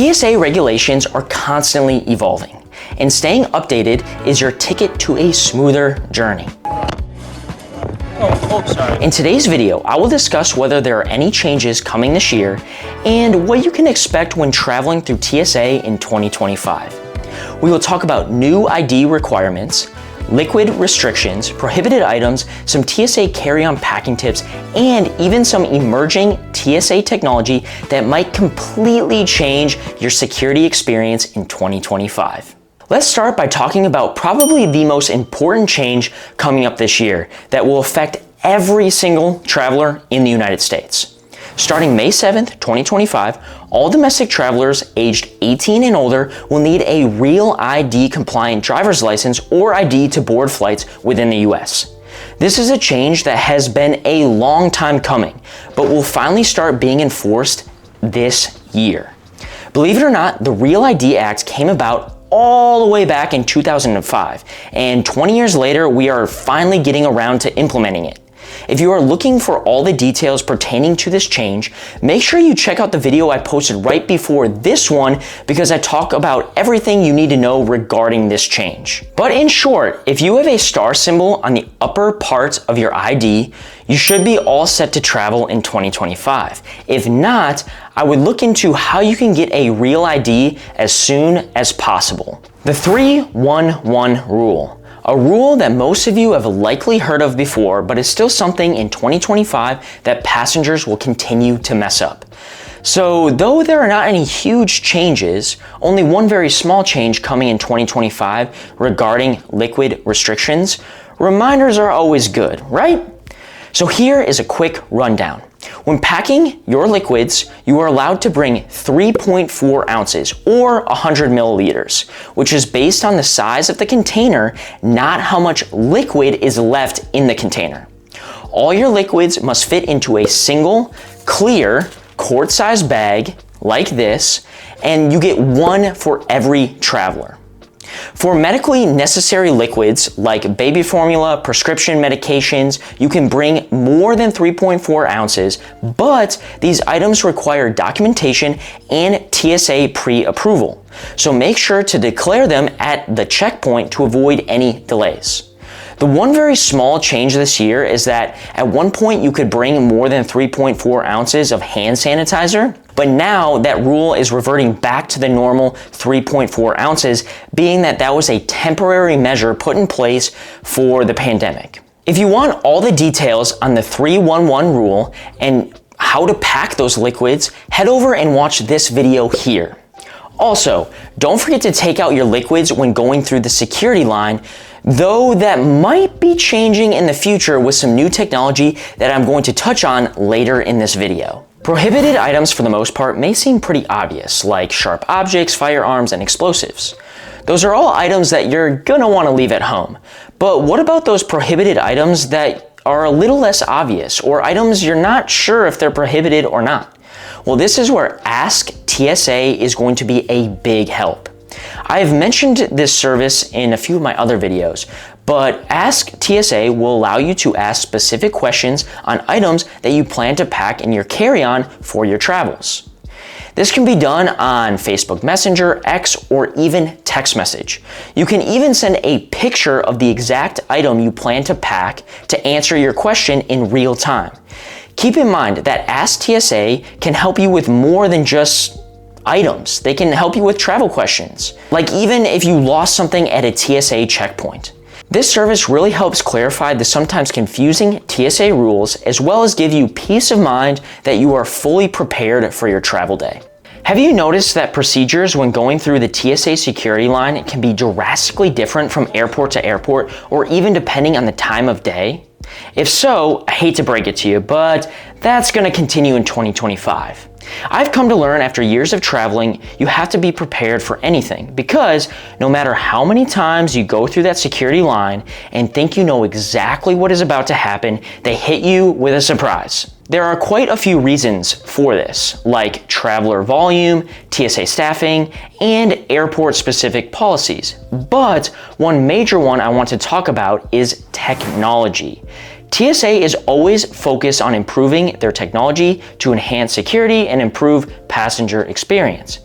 TSA regulations are constantly evolving, and staying updated is your ticket to a smoother journey. Sorry. In today's video, I will discuss whether there are any changes coming this year and what you can expect when traveling through TSA in 2025. We will talk about new ID requirements, liquid restrictions, prohibited items, some TSA carry-on packing tips, and even some emerging TSA technology that might completely change your security experience in 2025. Let's start by talking about probably the most important change coming up this year that will affect every single traveler in the United States. Starting May 7th, 2025, all domestic travelers aged 18 and older will need a real ID compliant driver's license or ID to board flights within the US. This is a change that has been a long time coming, but will finally start being enforced this year. Believe it or not, the Real ID Act came about all the way back in 2005, and 20 years later, we are finally getting around to implementing it. If you are looking for all the details pertaining to this change, make sure you check out the video I posted right before this one because I talk about everything you need to know regarding this change. But in short, if you have a star symbol on the upper part of your ID, you should be all set to travel in 2025. If not, I would look into how you can get a real ID as soon as possible. The 3-1-1 rule. A rule that most of you have likely heard of before, but is still something in 2025 that passengers will continue to mess up. So though there are not any huge changes, only one very small change coming in 2025 regarding liquid restrictions, reminders are always good, right? So here is a quick rundown. When packing your liquids, you are allowed to bring 3.4 ounces or 100 milliliters, which is based on the size of the container, not how much liquid is left in the container. All your liquids must fit into a single, clear, quart-sized bag like this, and you get one for every traveler. For medically necessary liquids like baby formula, prescription medications, you can bring more than 3.4 ounces, but these items require documentation and TSA pre-approval. So make sure to declare them at the checkpoint to avoid any delays. The one very small change this year is that at one point you could bring more than 3.4 ounces of hand sanitizer, but now that rule is reverting back to the normal 3.4 ounces, being that that was a temporary measure put in place for the pandemic. If you want all the details on the 3-1-1 rule and how to pack those liquids, head over and watch this video here. Also, don't forget to take out your liquids when going through the security line, though that might be changing in the future with some new technology that I'm going to touch on later in this video. Prohibited items for the most part may seem pretty obvious, like sharp objects, firearms, and explosives. Those are all items that you're gonna wanna leave at home. But what about those prohibited items that are a little less obvious, or items you're not sure if they're prohibited or not? Well, this is where Ask TSA is going to be a big help. I have mentioned this service in a few of my other videos, but Ask TSA will allow you to ask specific questions on items that you plan to pack in your carry-on for your travels. This can be done on Facebook Messenger, X, or even text message. You can even send a picture of the exact item you plan to pack to answer your question in real time. Keep in mind that Ask TSA can help you with more than just items. They can help you with travel questions, like even if you lost something at a TSA checkpoint. This service really helps clarify the sometimes confusing TSA rules, as well as give you peace of mind that you are fully prepared for your travel day. Have you noticed that procedures when going through the TSA security line can be drastically different from airport to airport, or even depending on the time of day? If so, I hate to break it to you, but that's going to continue in 2025. I've come to learn after years of traveling, you have to be prepared for anything, because no matter how many times you go through that security line and think you know exactly what is about to happen, they hit you with a surprise. There are quite a few reasons for this, like traveler volume, TSA staffing, and airport-specific policies. But one major one I want to talk about is technology. TSA is always focused on improving their technology to enhance security and improve passenger experience.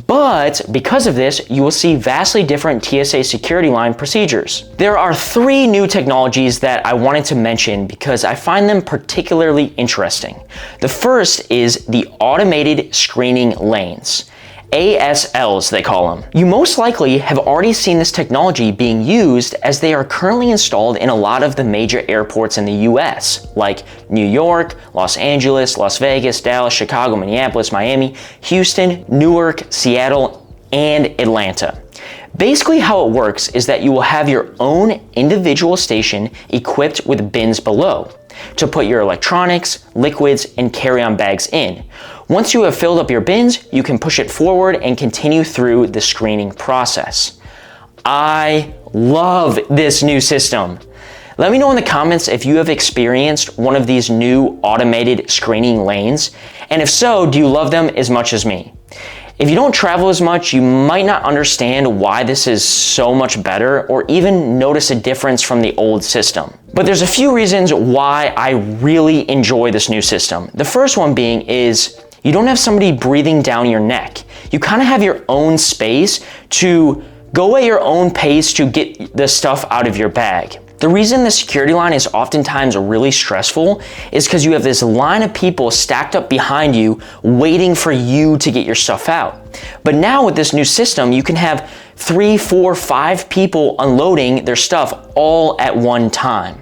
But because of this, you will see vastly different TSA security line procedures. There are 3 new technologies that I wanted to mention because I find them particularly interesting. The first is the automated screening lanes. ASLs, they call them. You most likely have already seen this technology being used as they are currently installed in a lot of the major airports in the US, like New York, Los Angeles, Las Vegas, Dallas, Chicago, Minneapolis, Miami, Houston, Newark, Seattle, and Atlanta. Basically how it works is that you will have your own individual station equipped with bins below to put your electronics, liquids, and carry-on bags in. Once you have filled up your bins, you can push it forward and continue through the screening process. I love this new system. Let me know in the comments if you have experienced one of these new automated screening lanes, and if so, do you love them as much as me? If you don't travel as much, you might not understand why this is so much better or even notice a difference from the old system. But there's a few reasons why I really enjoy this new system. The first one being is you don't have somebody breathing down your neck. You kind of have your own space to go at your own pace to get the stuff out of your bag. The reason the security line is oftentimes really stressful is because you have this line of people stacked up behind you waiting for you to get your stuff out. But now with this new system, you can have 3, 4, 5 people unloading their stuff all at one time.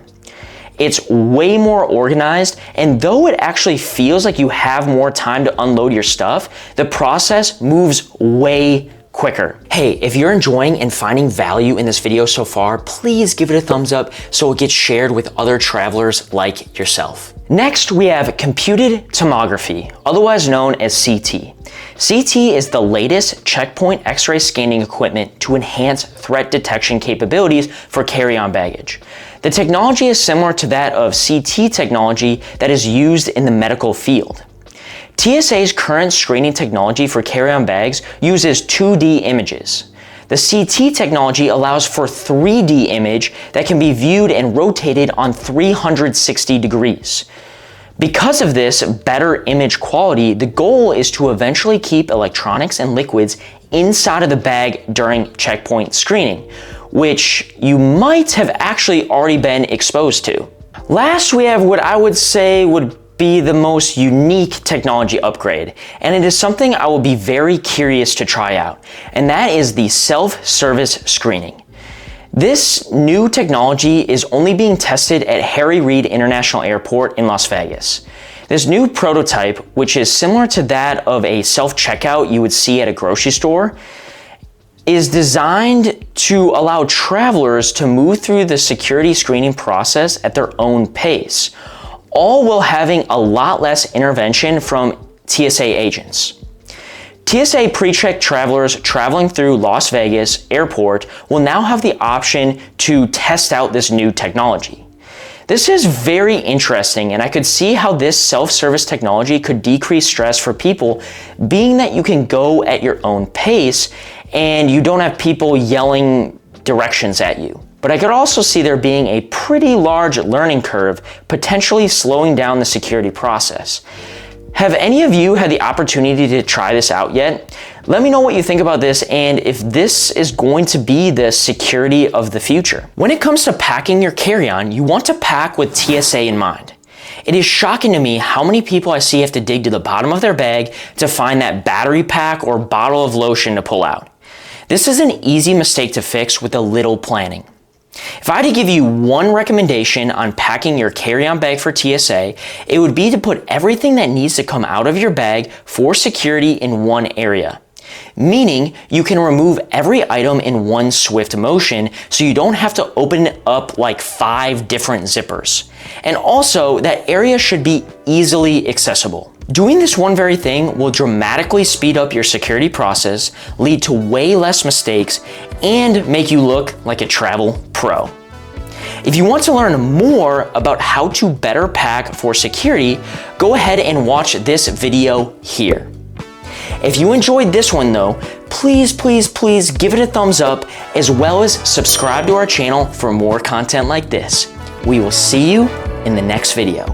It's way more organized, and though it actually feels like you have more time to unload your stuff, the process moves way quicker. Hey, if you're enjoying and finding value in this video so far, please give it a thumbs up so it gets shared with other travelers like yourself. Next, we have computed tomography, otherwise known as CT. CT is the latest checkpoint X-ray scanning equipment to enhance threat detection capabilities for carry-on baggage. The technology is similar to that of CT technology that is used in the medical field. TSA's current screening technology for carry-on bags uses 2D images. The CT technology allows for 3D image that can be viewed and rotated on 360 degrees. Because of this better image quality, the goal is to eventually keep electronics and liquids inside of the bag during checkpoint screening, which you might have actually already been exposed to. Last, we have what I would say would be the most unique technology upgrade, and it is something I will be very curious to try out, and that is the self-service screening. This new technology is only being tested at Harry Reid International Airport in Las Vegas. This new prototype, which is similar to that of a self-checkout you would see at a grocery store, is designed to allow travelers to move through the security screening process at their own pace, all while having a lot less intervention from TSA agents. TSA pre-check travelers traveling through Las Vegas Airport will now have the option to test out this new technology. This is very interesting, and I could see how this self-service technology could decrease stress for people, being that you can go at your own pace and you don't have people yelling directions at you. But I could also see there being a pretty large learning curve, potentially slowing down the security process. Have any of you had the opportunity to try this out yet? Let me know what you think about this and if this is going to be the security of the future. When it comes to packing your carry-on, you want to pack with TSA in mind. It is shocking to me how many people I see have to dig to the bottom of their bag to find that battery pack or bottle of lotion to pull out. This is an easy mistake to fix with a little planning. If I had to give you one recommendation on packing your carry-on bag for TSA, it would be to put everything that needs to come out of your bag for security in one area. Meaning you can remove every item in one swift motion so you don't have to open it up like 5 different zippers. And also, that area should be easily accessible. Doing this one very thing will dramatically speed up your security process, lead to way less mistakes, and make you look like a travel pro. If you want to learn more about how to better pack for security, go ahead and watch this video here. If you enjoyed this one though, please give it a thumbs up, as well as subscribe to our channel for more content like this. We will see you in the next video.